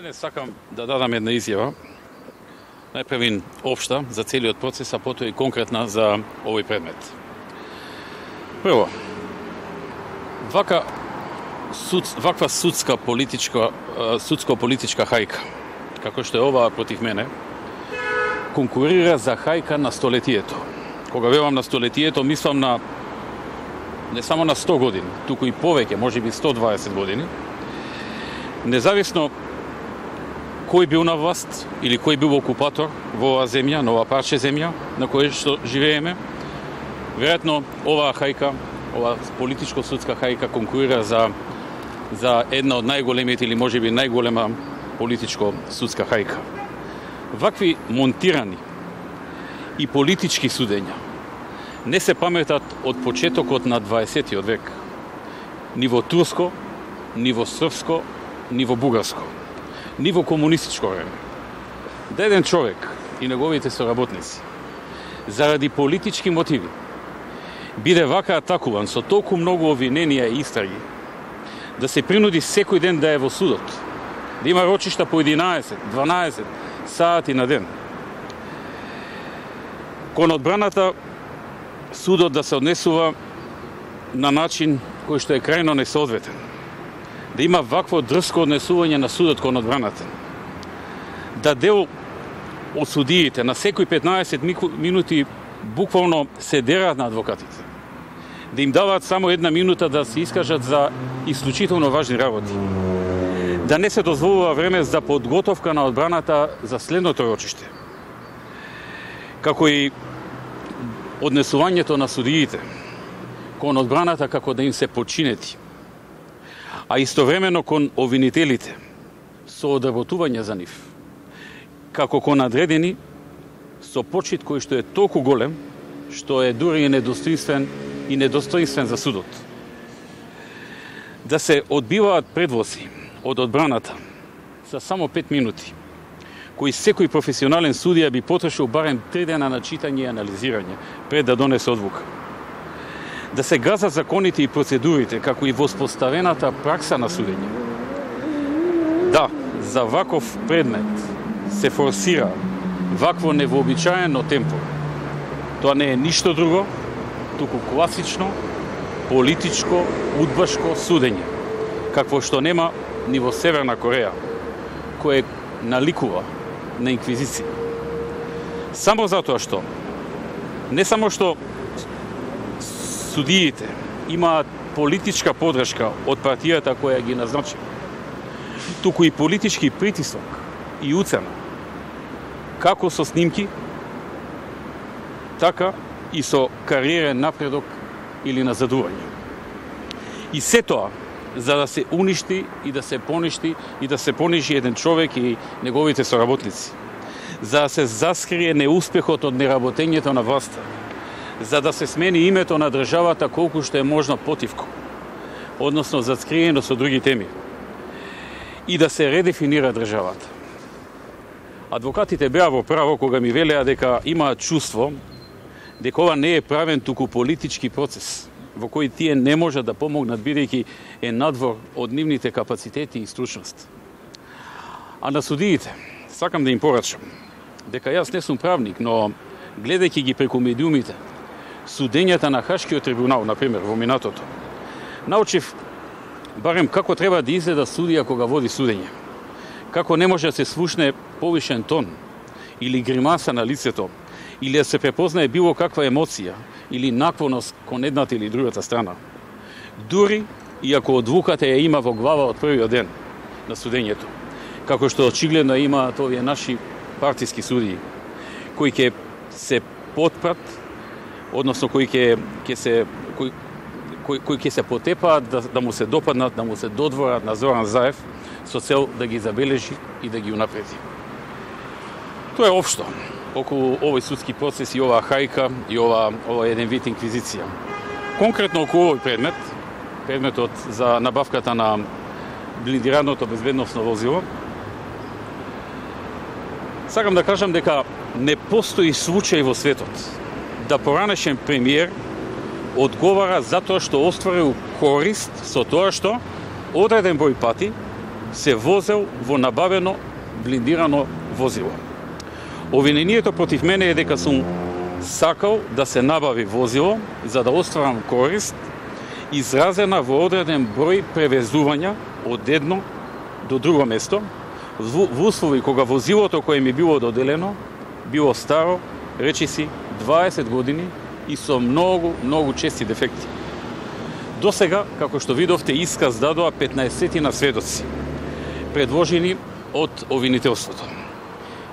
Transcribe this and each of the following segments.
Не сакам да дадам една изјава. Најпрвин општа за целиот процес, а потоа и конкретна за овој предмет. Прво, ваква судско-политичка хајка, како што е ова против мене, конкурира за хајка на столетието. Кога велам на столетието, мислам на не само на 100 години, туку и повеќе, можеби 120 години. Независно кој бил на власт или кој бил окупатор во оваа земја, на оваа парче земја на која што живееме, веројатно оваа хајка, оваа политичко-судска хајка конкурира за една од најголемите или можеби најголема политичко-судска хајка. Вакви монтирани и политички судења не се паметат од почетокот на 20 век. Ни во турско, ни во српско, ни во бугарско, ни во комунистичко време. Да еден човек и неговите соработници заради политички мотиви биде вака атакуван со толку многу обвиненија и истраги, да се принуди секој ден да е во судот, да има рочишта по 11-12 сати на ден. Кон одбраната судот да се однесува на начин кој што е крајно несоодветен. Да има вакво дрско однесување на судот кон одбраната. Да дел од судиите на секој 15 минути буквално се дерат на адвокатите. Да им даваат само една минута да се искажат за исклучително важни работи. Да не се дозволува време за подготовка на одбраната за следното рочиште. Како и однесувањето на судиите кон одбраната како да им се подчинети, а истовремено кон обвинителите со одработување за нив, како кон надредени со почит кој што е толку голем, што е дури и недостоинствен за судот. Да се одбиваат предвози од одбраната за само 5 минути, кој секој професионален судија би потрошил барем 3 дена на читање и анализирање пред да донесе одлука. Да се газат законите и процедурите, како и воспоставената пракса на судење. Да, за ваков предмет се форсира вакво невообичаено темпо. Тоа не е ништо друго, туку класично, политичко, удбашко судење, какво што нема ни во Северна Кореја, кое наликува на инквизиција. Само затоа што, не само што судиите имаат политичка подршка од партијата која ги назначи, туку и политички притисок и уцена, како со снимки, така и со кариерен напредок или назадување. И се тоа за да се уништи и да се поништи и да се понижи еден човек и неговите соработници, за да се заскрие неуспехот од неработењето на власта, за да се смени името на државата колку што е можно потивко, односно заскриено со други теми, и да се редефинира државата. Адвокатите беа во право кога ми велеа дека имаат чувство дека ова не е правен туку политички процес, во кој тие не можат да помогнат бидејќи е надвор од нивните капацитети и стручност. А на судиите сакам да им порачам дека јас не сум правник, но гледајќи ги преку медиумите, судењата на Хашкиот трибунал, например, во минатото, научив барем како треба да изгледа судија кога води судење. Како не може да се слушне повишен тон или гримаса на лицето, или да се препознае било каква емоција или наклоност кон едната или другата страна. Дури и ако одлуката ја има во глава од првиот ден на судењето, како што очигледно имаат овие наши партиски судии, кои ќе се потпрат, односно кои ќе се потепаат да му се допаднат, да му се додворат на Зоран Заев со цел да ги забележи и да ги унапреди. Тоа е општо околу овој судски процес и оваа хајка и ова еден вид инквизиција. Конкретно околу овој предметот за набавката на блиндираното безбедносно возило, сакам да кажам дека не постои случај во светот да поранешен премиер одговара за тоа што остварил корист со тоа што одреден број пати се возел во набавено блиндирано возило. Обвинението против мене е дека сум сакал да се набави возило за да остварам корист изразена во одреден број превезувања од едно до друго место, во услови кога возилото кое ми било доделено било старо, речиси 20 години и со многу чести дефекти. До сега, како што видовте, исказ дадоа 15 сведоци, предложени од обвинителството.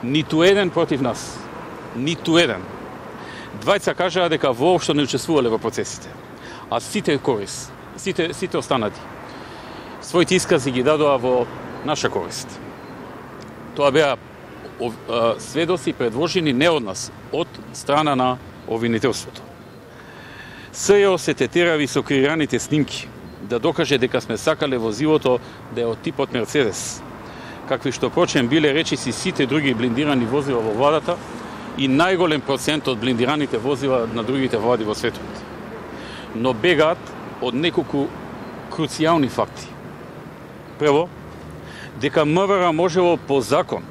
Ниту еден против нас. Ниту еден. Двајца кажаа дека воопшто не учествувале во процесите. А сите корист, сите останати, своите искази ги дадоа во наша корист. Тоа беа сведоци предложени не од нас, од страна на обвинителството. СЈО се тетирави со креираните снимки да докаже дека сме сакале возилото да е од типот Мерцедес, какви што прочем биле речиси сите други блиндирани возила во владата и најголем процент од блиндираните возила на другите влади во светот. Но бегаат од неколку круцијални факти. Прво, дека МВР можело по закон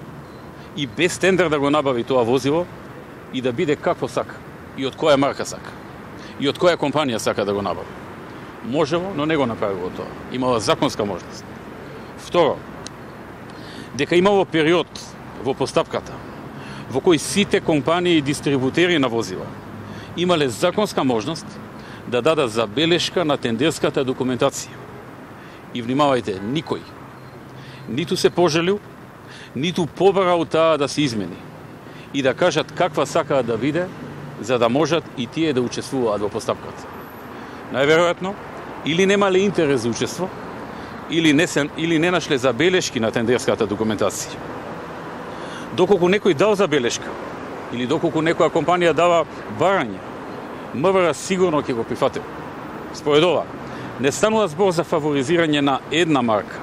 и без тендер да го набави тоа возило и да биде какво сака, и од која марка сака, и од која компанија сака да го набави. Можело, но не го направило тоа. Имала законска можност. Второ, дека имало период во постапката во кој сите компании и дистрибутери на возила имале законска можност да дадат забелешка на тендерската документација. И внимавајте, никој ниту се пожалил, ниту побарал таа да се измени и да кажат каква сакаат да биде, за да можат и тие да учествуваат во постапката. Најверојатно, или немале интерес за учество, или не нашле забелешки на тендерската документација. Доколку некој дал забелешка, или доколку некоја компанија дава барање, МВР сигурно ќе го прифатил. Според ова, не станува збор за фаворизирање на една марка,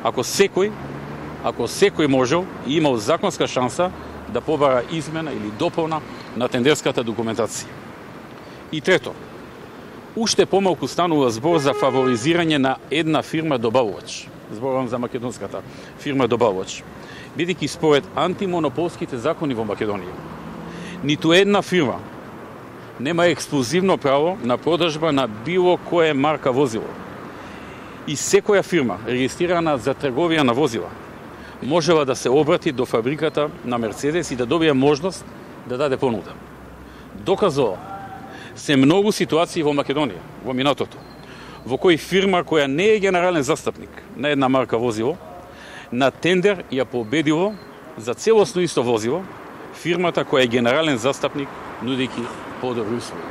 ако секој можел и имал законска шанса да побара измена или дополна на тендерската документација. И трето, уште помалку станува збор за фаворизирање на една фирма добавувач. Зборувам за македонската фирма добавувач. Бидејќи според антимонополските закони во Македонија, ниту една фирма нема ексклузивно право на продажба на било кое марка возило. И секоја фирма регистрирана за трговија на возила можела да се обрати до фабриката на Мерцедес и да добие можност да даде понуда. Доказ ова се многу ситуации во Македонија, во минатото, во кои фирма која не е генерален застапник на една марка возило, на тендер ја победило за целосно исто возило фирмата која е генерален застапник, нудејќи подобри услови.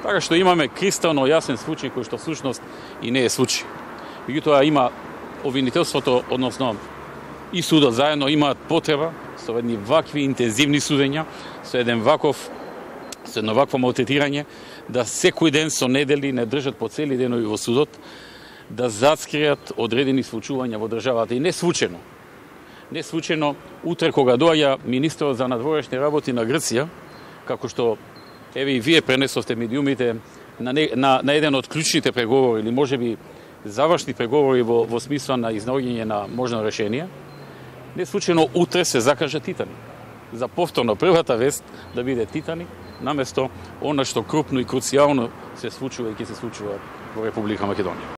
Така што имаме кристално јасен случај кој што всушност и не е случај. Меѓутоа има обвинителството, односно и судот заедно имаат потреба со едни вакви интензивни судења, со едно вакво малтретирање, да секој ден со недели не држат по цели денови во судот, да зацкријат одредени случувања во државата. И не случајно, утре кога доаѓа министерот за надворешни работи на Грција, како што еве и вие пренесовте медиумите на еден од клучните преговори или можеби завршни преговори во смисла на изнаоѓање на можно решение, не случајно утре се закажа Титаник. За повторно првата вест да биде Титаник, наместо она што крупно и круцијално се случува и ќе се случува во Република Македонија.